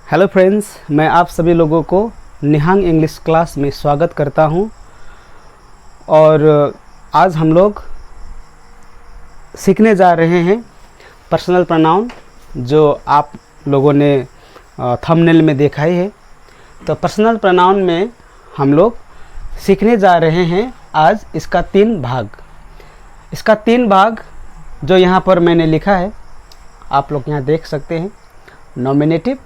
Hello friends, मैं आप सभी लोगों को निहांग इंग्लिश क्लास में स्वागत करता हूं। और आज हम लोग सीखने जा रहे हैं पर्सनल प्रोनाउन, जो आप लोगों ने थंबनेल में देखा ही है। तो पर्सनल प्रोनाउन में हम लोग सीखने जा रहे हैं आज इसका 3 भाग जो यहाँ पर मैंने लिखा है, आप लोग यहाँ देख सकते हैं। नॉमिनेटिव,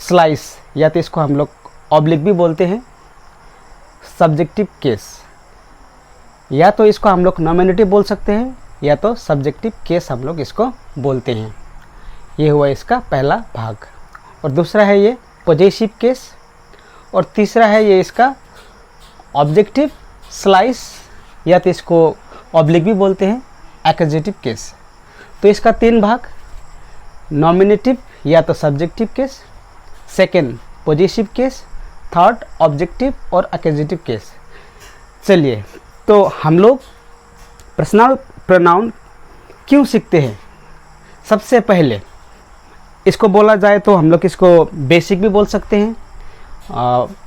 स्लाइस या तो इसको हम लोग ऑब्लिक भी बोलते हैं, सब्जेक्टिव केस, या तो इसको हम लोग नॉमिनेटिव बोल सकते हैं या तो सब्जेक्टिव केस हम लोग इसको बोलते हैं। ये हुआ इसका पहला भाग। और दूसरा है ये पॉजेसिव केस, और तीसरा है ये इसका ऑब्जेक्टिव स्लाइस, या तो इसको ऑब्लिक भी बोलते हैं, एक्यूजेटिव केस। तो इसका 3 भाग, नॉमिनेटिव या तो subjective case, second possessive case, third objective और एक्यूजेटिव केस। चलिए, तो हम लोग पर्सनल प्रोनाउन क्यों सीखते हैं? सबसे पहले इसको बोला जाए तो हम लोग इसको बेसिक भी बोल सकते हैं।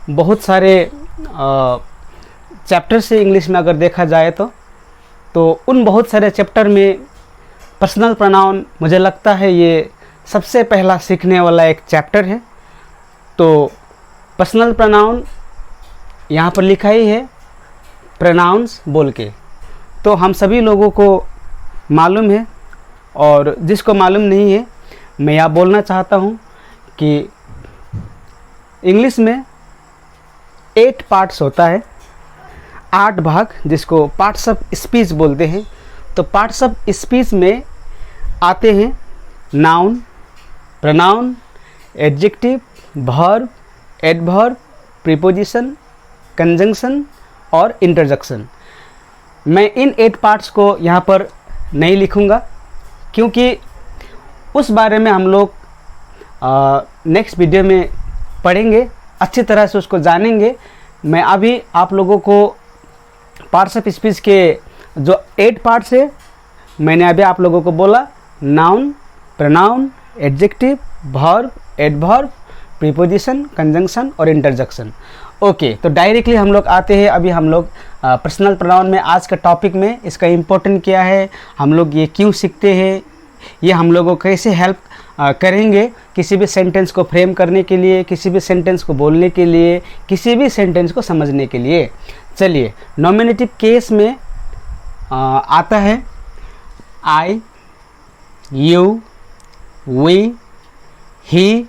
बहुत सारे चैप्टर से इंग्लिश में अगर देखा जाए तो उन बहुत सारे चैप्टर में पर्सनल प्रोनाउन मुझे लगता है ये सबसे पहला सीखने वाला एक चैप्टर है। तो पर्सनल प्रोनाउन यहाँ पर लिखा ही है प्रोनाउंस बोल के, तो हम सभी लोगों को मालूम है। और जिसको मालूम नहीं है, मैं यहाँ बोलना चाहता हूँ कि इंग्लिश में 8 पार्ट्स होता है, 8 भाग, जिसको पार्ट्स ऑफ स्पीच बोलते हैं। तो पार्ट्स ऑफ स्पीच में आते हैं noun, pronoun, adjective, verb, adverb, preposition, conjunction और इंटरजेक्शन। मैं इन 8 पार्ट्स को यहाँ पर नहीं लिखूँगा, क्योंकि उस बारे में हम लोग नेक्स्ट वीडियो में पढ़ेंगे, अच्छी तरह से उसको जानेंगे। मैं अभी आप लोगों को पार्ट्स ऑफ स्पीच के जो 8 पार्ट्स है, मैंने अभी आप लोगों को बोला noun, pronoun, adjective, verb, adverb, preposition, conjunction और इंटरजेक्शन। ओके, तो डायरेक्टली हम लोग आते हैं। अभी हम लोग पर्सनल प्रोनाउन में आज का टॉपिक में इसका इम्पोर्टेंट क्या है, हम लोग ये क्यों सीखते हैं, ये हम लोगों को कैसे हेल्प करेंगे किसी भी सेंटेंस को फ्रेम करने के लिए, किसी भी सेंटेंस को बोलने के लिए, किसी भी सेंटेंस को समझने के लिए। चलिए, नॉमिनेटिव केस में आता है I, you, we, he,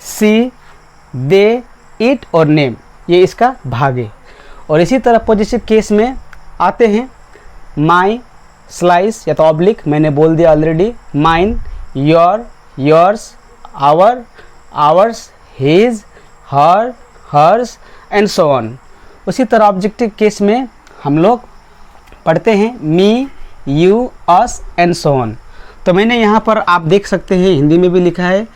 she, they, it और नेम, ये इसका भाग है। और इसी तरह पॉजिटिव केस में आते हैं माई, स्लाइस या तो ऑब्लिक, मैंने बोल दिया already, mine, your, yours, our, ours, his, her, hers and so on. उसी तरह ऑब्जेक्टिव केस में हम लोग पढ़ते हैं me, you, us and so on. तो मैंने यहाँ पर आप देख सकते हैं हिंदी में भी लिखा है,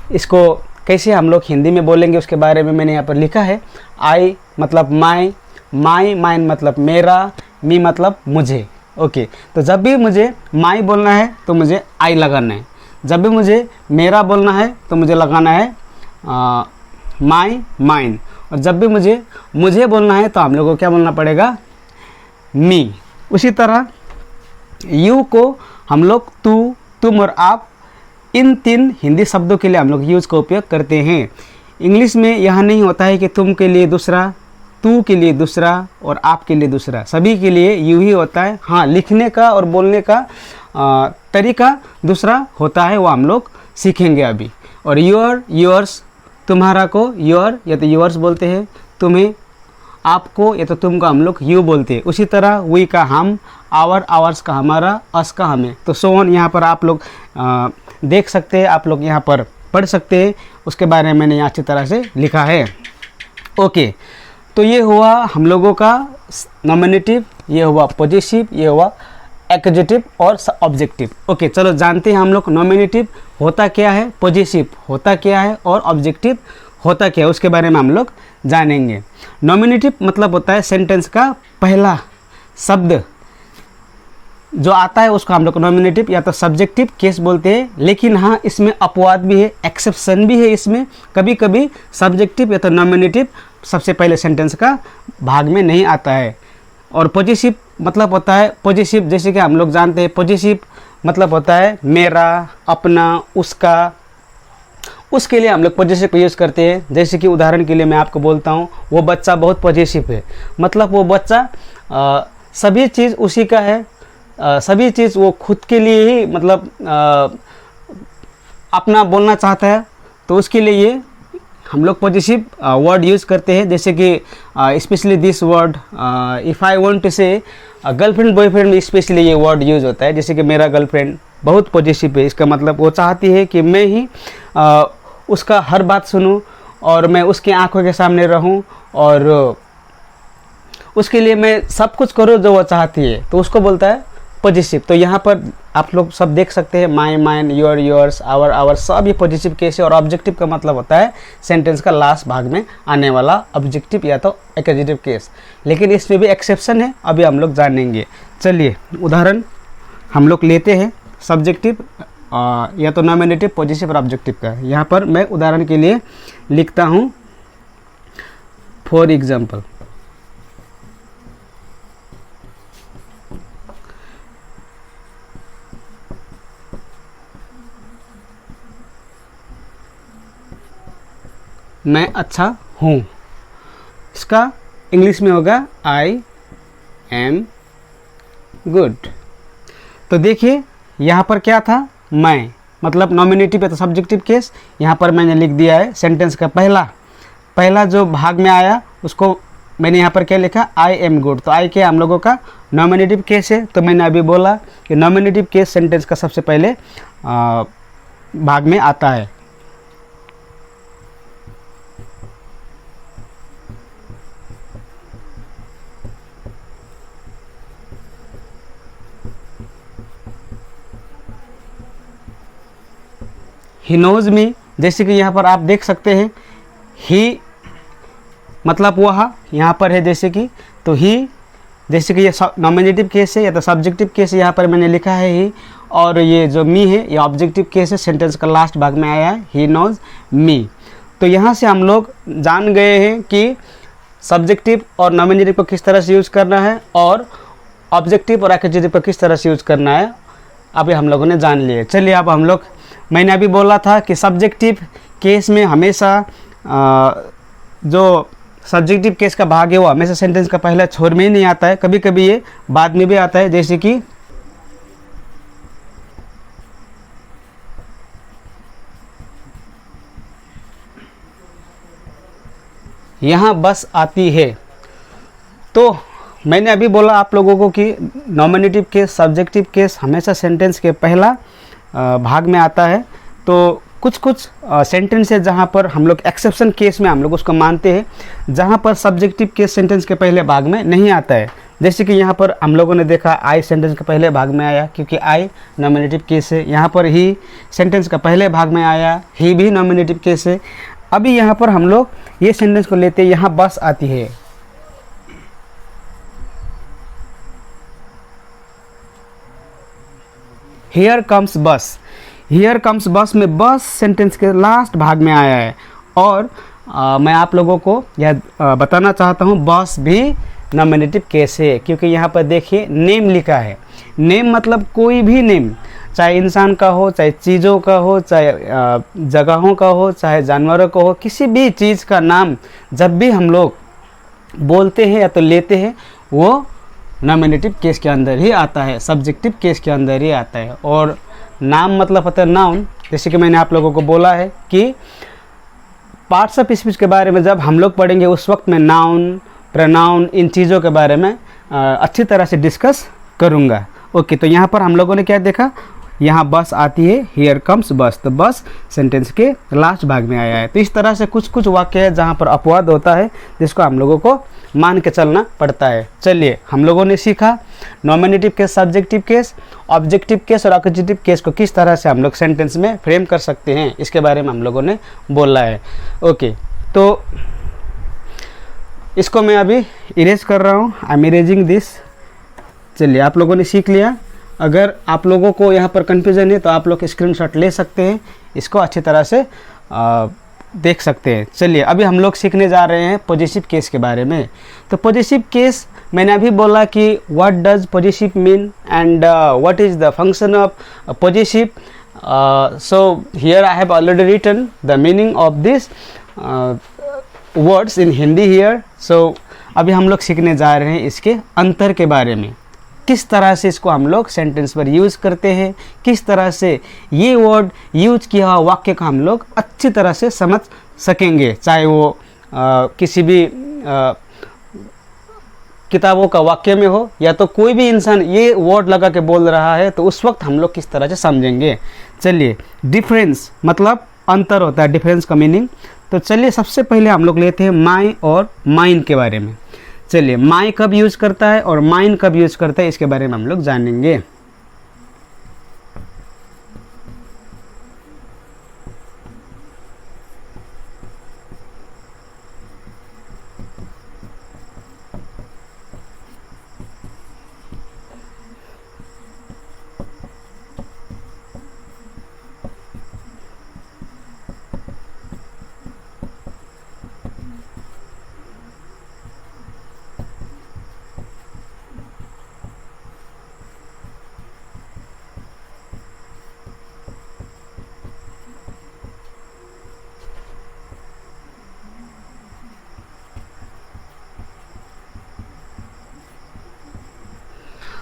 इसको कैसे हम लोग हिंदी में बोलेंगे उसके बारे में मैंने यहाँ पर लिखा है। आई मतलब माई, माइन मतलब मेरा, मी मतलब मुझे। ओके, तो जब भी मुझे माई बोलना है तो मुझे आई लगाना है, जब भी मुझे मेरा बोलना है तो मुझे लगाना है माई, माइन, और जब भी मुझे बोलना है तो हम लोग को क्या बोलना पड़ेगा, मी। उसी तरह यू को हम लोग तू, तुम और आप, इन 3 हिंदी शब्दों के लिए हम लोग यूज़ का उपयोग करते हैं। इंग्लिश में यह नहीं होता है कि तुम के लिए दूसरा, तू के लिए दूसरा और आप के लिए दूसरा, सभी के लिए यू ही होता है। हाँ, लिखने का और बोलने का तरीका दूसरा होता है, वो हम लोग सीखेंगे अभी। और योर, योर्स, तुम्हारा को योर या तो योर्स बोलते हैं, तुम्हें, आपको या तो तुम का हम लोग यू बोलते हैं। उसी तरह वी का हम, आवर, आवर्स का हमारा, अस का हमें। तो सो ऑन यहाँ पर आप लोग देख सकते हैं, आप लोग यहाँ पर पढ़ सकते हैं, उसके बारे में मैंने यहाँ अच्छी तरह से लिखा है। ओके, तो ये हुआ हम लोगों का नॉमिनेटिव, ये हुआ पॉजिटिव, ये हुआ एक्यूजेटिव और ऑब्जेक्टिव। ओके, चलो जानते हैं हम लोग नॉमिनेटिव होता क्या है, पॉजिटिव होता क्या है और ऑब्जेक्टिव होता क्या है, उसके बारे में हम लोग जानेंगे। नॉमिनेटिव मतलब होता है सेंटेंस का पहला शब्द जो आता है उसको हम लोग नॉमिनेटिव या तो सब्जेक्टिव केस बोलते हैं। लेकिन हाँ, इसमें अपवाद भी है, एक्सेप्शन भी है। इसमें कभी कभी सब्जेक्टिव या तो नॉमिनेटिव सबसे पहले सेंटेंस का भाग में नहीं आता है। और पॉजिटिव मतलब होता है, पॉजिटिव जैसे कि हम लोग जानते हैं, पॉजिटिव मतलब होता है मेरा, अपना, उसका, उसके लिए हम लोग पॉजिटिव को यूज़ करते हैं। जैसे कि उदाहरण के लिए मैं आपको बोलता हूँ, वो बच्चा बहुत पॉजिटिव है, मतलब वो बच्चा सभी चीज़ उसी का है, सभी चीज़ वो खुद के लिए ही मतलब अपना बोलना चाहता है। तो उसके लिए ये हम लोग पॉजिटिव वर्ड यूज़ करते हैं। जैसे कि specially this word, if I want to say girlfriend boyfriend में स्पेशली ये वर्ड यूज़ होता है। जैसे कि मेरा गर्लफ्रेंड बहुत पॉजिटिव है, इसका मतलब वो चाहती है कि मैं ही उसका हर बात सुनूं और मैं उसकी आंखों के सामने रहूं और उसके लिए मैं सब कुछ करूं जो वो चाहती है, तो उसको बोलता है पॉजिटिव। तो यहाँ पर आप लोग सब देख सकते हैं, my, mine, your, yours, our, our, सब ये पॉजिटिव केस है। और ऑब्जेक्टिव का मतलब होता है सेंटेंस का लास्ट भाग में आने वाला ऑब्जेक्टिव या तो एक्जेक्टिव केस। लेकिन इसमें भी एक्सेप्शन है, अभी हम लोग जानेंगे। चलिए उदाहरण हम लोग लेते हैं सब्जेक्टिव या तो नॉमिनेटिव, पॉजिटिव और ऑब्जेक्टिव का। यहाँ पर मैं उदाहरण के लिए लिखता हूँ, फॉर एग्जाम्पल, मैं अच्छा हूँ। इसका इंग्लिश में होगा आई एम गुड। तो देखिए यहाँ पर क्या था, मैं मतलब नॉमिनेटिव है तो सब्जेक्टिव केस। यहाँ पर मैंने लिख दिया है सेंटेंस का पहला जो भाग में आया उसको मैंने यहाँ पर क्या लिखा, आई एम गुड। तो आई क्या हम लोगों का नॉमिनेटिव केस है। तो मैंने अभी बोला कि नॉमिनेटिव केस सेंटेंस का सबसे पहले भाग में आता है। ही नोज मी, जैसे कि यहाँ पर आप देख सकते हैं, ही मतलब वह यहाँ पर है जैसे कि, तो ही जैसे कि ये नॉमिनेटिव केस है या तो सब्जेक्टिव केस है, यहाँ पर मैंने लिखा है ही। और ये जो मी है ये ऑब्जेक्टिव केस है, सेंटेंस का लास्ट भाग में आया है, ही नोज मी। तो यहाँ से हम लोग जान गए हैं कि सब्जेक्टिव और नॉमिनेटिव को किस तरह से यूज़ करना है और ऑब्जेक्टिव और एक्जेक्टिव को किस तरह से यूज़ करना है, अभी हम लोगों ने जान लिए। चलिए अब हम लोग, मैंने अभी बोला था कि सब्जेक्टिव केस में हमेशा जो सब्जेक्टिव केस का भाग है वो हमेशा सेंटेंस का पहला छोर में ही नहीं आता है, कभी कभी ये बाद में भी आता है। जैसे कि यहाँ बस आती है। तो मैंने अभी बोला आप लोगों को कि नॉमिनेटिव केस, सब्जेक्टिव केस हमेशा सेंटेंस के पहला भाग में आता है। तो कुछ सेंटेंस है जहाँ पर हम लोग एक्सेप्शन केस में हम लोग उसको मानते हैं, जहाँ पर सब्जेक्टिव केस सेंटेंस के पहले भाग में नहीं आता है। जैसे कि यहाँ पर हम लोगों ने देखा आई सेंटेंस के पहले भाग में आया क्योंकि आई नॉमिनेटिव केस है। यहाँ पर ही सेंटेंस का पहले भाग में आया, ही भी नॉमिनेटिव केस है। अभी यहाँ पर हम लोग ये सेंटेंस को लेते हैं, यहाँ बस आती है। हियर कम्स बस, हियर कम्स बस में बस सेंटेंस के लास्ट भाग में आया है। और मैं आप लोगों को यह बताना चाहता हूँ बस भी नॉमिनेटिव केस है, क्योंकि यहाँ पर देखिए नेम लिखा है। नेम मतलब कोई भी नेम, चाहे इंसान का हो, चाहे चीज़ों का हो, चाहे जगहों का हो, चाहे जानवरों का हो, किसी भी चीज़ का नाम जब भी हम लोग बोलते हैं या तो लेते हैं वो नॉमिनेटिव केस के अंदर ही आता है, सब्जेक्टिव केस के अंदर ही आता है। और नाम मतलब होता है नाउन। जैसे कि मैंने आप लोगों को बोला है कि पार्ट्स ऑफ स्पीच के बारे में जब हम लोग पढ़ेंगे उस वक्त मैं नाउन, प्रोनाउन, इन चीज़ों के बारे में अच्छी तरह से डिस्कस करूँगा। ओके, तो यहाँ पर हम लोगों ने क्या देखा, यहाँ बस आती है, हियर कम्स बस। तो बस सेंटेंस के लास्ट भाग में आया है। तो इस तरह से कुछ वाक्य है जहाँ पर अपवाद होता है जिसको हम लोगों को मान के चलना पड़ता है। चलिए हम लोगों ने सीखा nominative case, subjective case, objective case और एक्जेक्टिव केस को किस तरह से हम लोग सेंटेंस में फ्रेम कर सकते हैं, इसके बारे में हम लोगों ने बोला है। ओके, तो इसको मैं अभी इरेज कर रहा हूँ, आई एम इरेजिंग दिस। चलिए आप लोगों ने सीख लिया। अगर आप लोगों को यहाँ पर कन्फ्यूज़न है तो आप लोग स्क्रीनशॉट ले सकते हैं, इसको अच्छी तरह से देख सकते हैं। चलिए अभी हम लोग सीखने जा रहे हैं पॉजिटिव केस के बारे में। तो पॉजिटिव केस मैंने अभी बोला कि what does positive mean and what is the function of positive. So here I have already written the meaning of this words in Hindi here. सो अभी हम लोग सीखने जा रहे हैं इसके अंतर के बारे में, किस तरह से इसको हम लोग सेंटेंस पर यूज़ करते हैं, किस तरह से ये वर्ड यूज किया हुआ वाक्य का हम लोग अच्छी तरह से समझ सकेंगे, चाहे वो किसी भी किताबों का वाक्य में हो या तो कोई भी इंसान ये वर्ड लगा के बोल रहा है तो उस वक्त हम लोग किस तरह से समझेंगे। चलिए डिफरेंस मतलब अंतर होता है, डिफरेंस का मीनिंग। तो चलिए सबसे पहले हम लोग लेते हैं माई और माइन के बारे में। चलिए माई कब यूज़ करता है और माइन कब यूज़ करता है इसके बारे में हम लोग जानेंगे।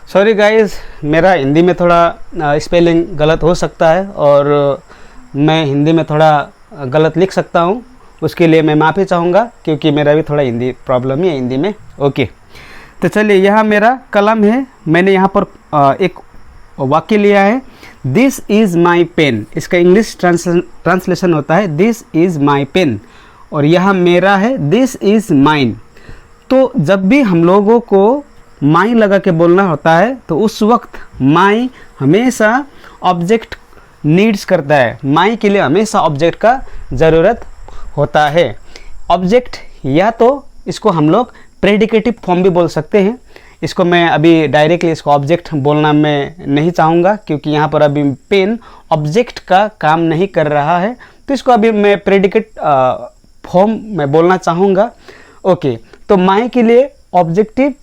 सॉरी गाइस, मेरा हिंदी में थोड़ा स्पेलिंग गलत हो सकता है और मैं हिंदी में थोड़ा गलत लिख सकता हूँ, उसके लिए मैं माफ़ी चाहूँगा क्योंकि मेरा भी थोड़ा हिंदी प्रॉब्लम ही है हिंदी में। ओके, तो चलिए यहाँ मेरा कलम है, मैंने यहाँ पर एक वाक्य लिया है, दिस इज़ माई पेन। इसका इंग्लिश ट्रांसलेशन होता है दिस इज़ माई पेन, और यहाँ मेरा है दिस इज़ माइन। तो जब भी हम लोगों को माई लगा के बोलना होता है तो उस वक्त माई हमेशा ऑब्जेक्ट नीड्स करता है, माई के लिए हमेशा ऑब्जेक्ट का ज़रूरत होता है। ऑब्जेक्ट या तो इसको हम लोग प्रेडिकेटिव फॉर्म भी बोल सकते हैं, इसको मैं अभी डायरेक्टली इसको ऑब्जेक्ट बोलना मैं नहीं चाहूँगा क्योंकि यहाँ पर अभी पेन ऑब्जेक्ट का काम नहीं कर रहा है, तो इसको अभी मैं प्रेडिकेट फॉर्म में बोलना चाहूँगा। ओके, तो माई के लिए ऑब्जेक्टिव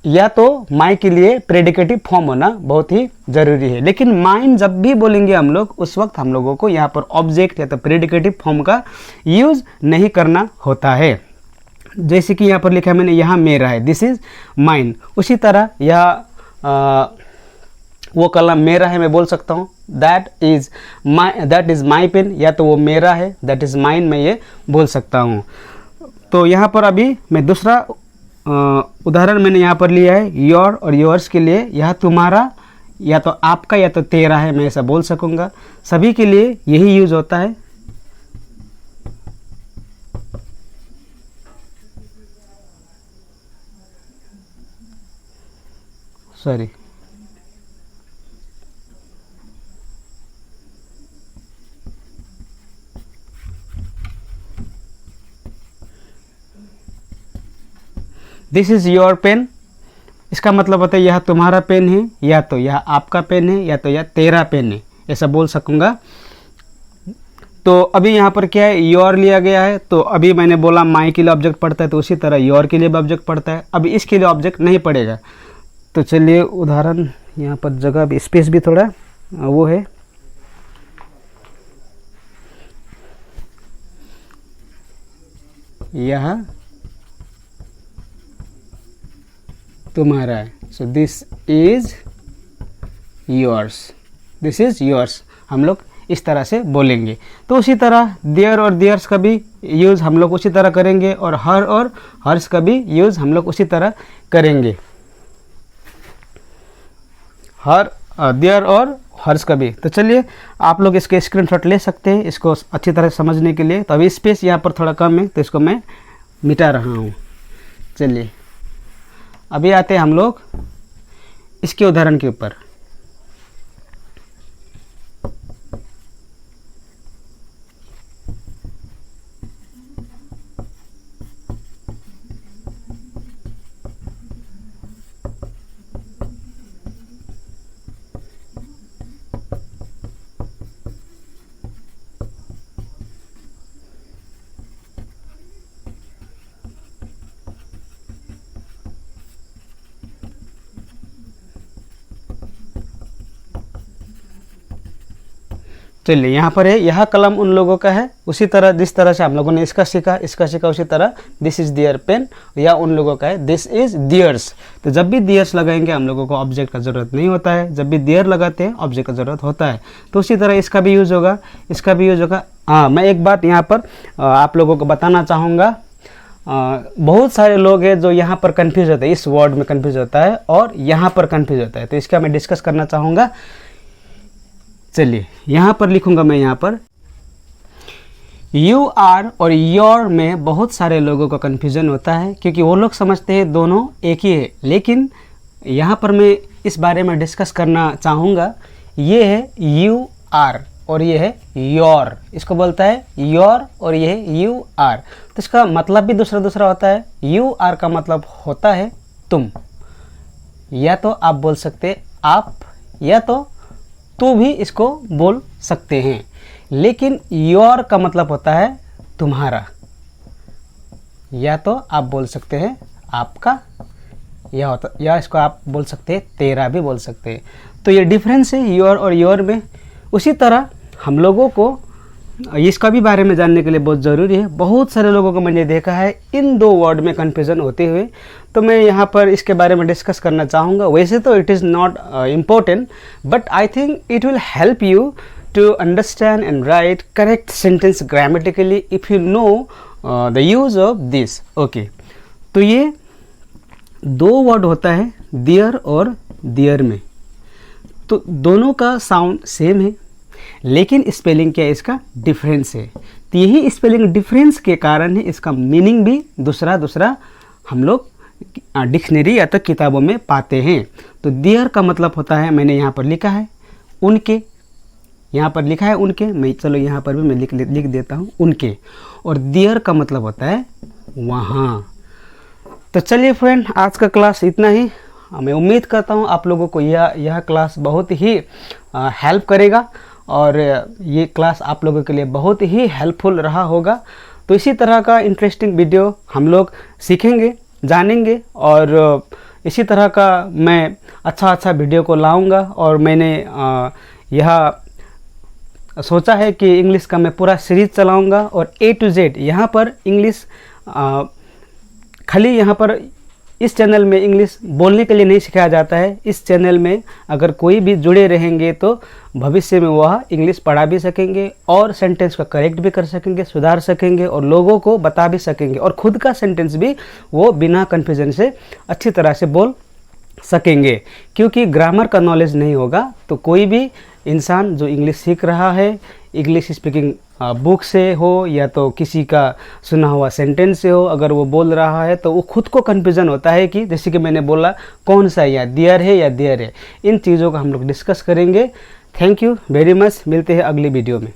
या तो माई के लिए प्रेडिकेटिव फॉर्म होना बहुत ही ज़रूरी है, लेकिन माइन जब भी बोलेंगे हम लोग उस वक्त हम लोगों को यहाँ पर ऑब्जेक्ट या तो प्रेडिकेटिव फॉर्म का यूज़ नहीं करना होता है। जैसे कि यहाँ पर लिखा है मैंने, यहाँ मेरा है, दिस इज़ माइन। उसी तरह यह वो कलम मेरा है, मैं बोल सकता हूँ दैट इज़ माई पेन, या तो वो मेरा है दैट इज़ माइन, मैं ये बोल सकता हूँ। तो यहाँ पर अभी मैं दूसरा उदाहरण मैंने यहाँ पर लिया है योर और योर्स के लिए। यह तुम्हारा या तो आपका या तो तेरा है, मैं ऐसा बोल सकूँगा, सभी के लिए यही यूज़ होता है। Sorry, this is your pen, इसका मतलब होता है यह तुम्हारा पेन है, या तो यह आपका पेन है, या तो यह तेरा पेन है, ऐसा बोल सकूँगा। तो अभी यहाँ पर क्या है, योर लिया गया है, तो अभी मैंने बोला माई के लिए ऑब्जेक्ट पड़ता है, तो उसी तरह योर के लिए भी ऑब्जेक्ट पड़ता है। अभी इसके लिए ऑब्जेक्ट नहीं पड़ेगा। तो चलिए उदाहरण, यहाँ पर जगह भी स्पेस भी थोड़ा वो है, यह तुम्हारा है, so this is yours, this is yours, हम लोग इस तरह से बोलेंगे। तो उसी तरह देयर और देयर्स का भी यूज़ हम लोग उसी तरह करेंगे, और हर और हर्स का भी यूज़ हम लोग उसी तरह करेंगे, हर देयर और हर्स का भी। तो चलिए आप लोग इसके स्क्रीनशॉट ले सकते हैं इसको अच्छी तरह समझने के लिए। तो अभी स्पेस यहाँ पर थोड़ा कम है तो इसको मैं मिटा रहा हूँ। चलिए अभी आते हैं हम लोग इसके उदाहरण के ऊपर। चलिए यहाँ पर है, यह कलम उन लोगों का है। उसी तरह जिस तरह से हम लोगों ने इसका सीखा उसी तरह दिस इज़ दियर पेन, या उन लोगों का है दिस इज़ दियर्स। तो जब भी दियर्स लगाएंगे हम लोगों को ऑब्जेक्ट का ज़रूरत नहीं होता है, जब भी दियर लगाते हैं ऑब्जेक्ट का ज़रूरत होता है। तो उसी तरह इसका भी यूज़ होगा, इसका भी यूज़ होगा। हाँ, मैं एक बात यहाँ पर आप लोगों को बताना चाहूँगा। बहुत सारे लोग हैं जो यहाँ पर कन्फ्यूज होते हैं, इस वर्ड में कन्फ्यूज होता है और यहाँ पर कन्फ्यूज होता है, तो इसका मैं डिस्कस करना चाहूँगा। चलिए यहाँ पर लिखूंगा मैं, यहाँ पर यू आर और योर में बहुत सारे लोगों का कन्फ्यूजन होता है, क्योंकि वो लोग समझते हैं दोनों एक ही है। लेकिन यहाँ पर मैं इस बारे में डिस्कस करना चाहूँगा। ये है यू आर और ये है योर, इसको बोलता है योर और ये है यू आर। तो इसका मतलब भी दूसरा दूसरा होता है। यू आर का मतलब होता है तुम, या तो आप बोल सकते आप, या तो तू भी इसको बोल सकते हैं। लेकिन योर का मतलब होता है तुम्हारा, या तो आप बोल सकते हैं आपका, या इसको आप बोल सकते हैं तेरा भी बोल सकते हैं। तो ये डिफरेंस है योर और योर में। उसी तरह हम लोगों को इसका भी बारे में जानने के लिए बहुत ज़रूरी है। बहुत सारे लोगों को मैंने देखा है इन दो वर्ड में कन्फ्यूज़न होते हुए, तो मैं यहाँ पर इसके बारे में डिस्कस करना चाहूँगा। वैसे तो it is not important, but I think it will help you to understand and write correct sentence grammatically if you know the use of this. Okay, तो ये दो वर्ड होता है दियर और दियर में, तो दोनों का साउंड सेम है, लेकिन स्पेलिंग क्या है, इसका डिफरेंस है। तो यही स्पेलिंग डिफरेंस के कारण है इसका मीनिंग भी दूसरा दूसरा हम लोग डिक्शनरी या तो किताबों में पाते हैं। तो दियर का मतलब होता है, मैंने यहाँ पर लिखा है उनके, यहाँ पर लिखा है उनके, मैं चलो यहाँ पर भी मैं लिख देता हूँ उनके। और दियर का मतलब होता है वहाँ। तो चलिए फ्रेंड, आज का क्लास इतना ही। मैं उम्मीद करता हूँ आप लोगों को यह क्लास बहुत ही हेल्प करेगा और ये क्लास आप लोगों के लिए बहुत ही हेल्पफुल रहा होगा। तो इसी तरह का इंटरेस्टिंग वीडियो हम लोग सीखेंगे, जानेंगे, और इसी तरह का मैं अच्छा वीडियो को लाऊंगा। और मैंने यह सोचा है कि इंग्लिश का मैं पूरा सीरीज़ चलाऊंगा और A to Z यहाँ पर इंग्लिश खाली यहाँ पर इस चैनल में इंग्लिश बोलने के लिए नहीं सिखाया जाता है। इस चैनल में अगर कोई भी जुड़े रहेंगे तो भविष्य में वह इंग्लिश पढ़ा भी सकेंगे और सेंटेंस को करेक्ट भी कर सकेंगे, सुधार सकेंगे और लोगों को बता भी सकेंगे, और खुद का सेंटेंस भी वो बिना कन्फ्यूजन से अच्छी तरह से बोल सकेंगे। क्योंकि ग्रामर का नॉलेज नहीं होगा तो कोई भी इंसान जो इंग्लिश सीख रहा है, इंग्लिश स्पीकिंग बुक से हो या तो किसी का सुना हुआ सेंटेंस से हो, अगर वो बोल रहा है तो वो खुद को कन्फ्यूजन होता है कि जैसे कि मैंने बोला कौन सा, या दियर है या दियर है। इन चीज़ों का हम लोग डिस्कस करेंगे। थैंक यू वेरी मच, मिलते हैं अगली वीडियो में।